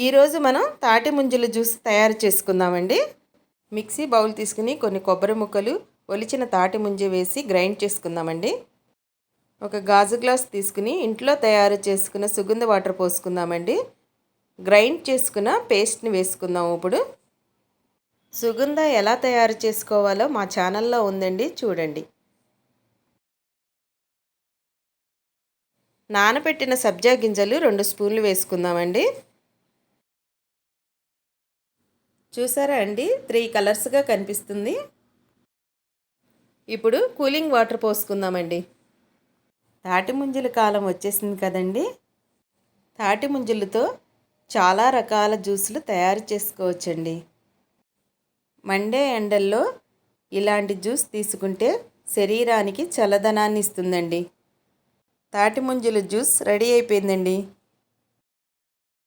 ఈరోజు మనం తాటి ముంజల జ్యూస్ తయారు చేసుకుందామండి. మిక్సీ బౌల్ తీసుకుని కొన్ని కొబ్బరి ముక్కలు, ఒలిచిన తాటి ముంజ వేసి గ్రైండ్ చేసుకుందామండి. ఒక గాజు గ్లాస్ తీసుకుని ఇంట్లో తయారు చేసుకున్న సుగంధ వాటర్ పోసుకుందామండి. గ్రైండ్ చేసుకున్న పేస్ట్ని వేసుకుందాం. ఇప్పుడు సుగంధ ఎలా తయారు చేసుకోవాలో మా ఛానల్లో ఉందండి, చూడండి. నానబెట్టిన సబ్జా గింజలు 2 స్పూన్లు వేసుకుందామండి. చూసారా అండి, 3 కలర్స్గా కనిపిస్తుంది. ఇప్పుడు కూలింగ్ వాటర్ పోసుకుందామండి. తాటి ముంజల కాలం వచ్చేసింది కదండి. తాటి ముంజలతో చాలా రకాల జ్యూసులు తయారు చేసుకోవచ్చండి. మండే ఎండల్లో ఇలాంటి జ్యూస్ తీసుకుంటే శరీరానికి చల్లదనాన్ని ఇస్తుందండి. తాటి ముంజల జ్యూస్ రెడీ అయిపోయిందండి.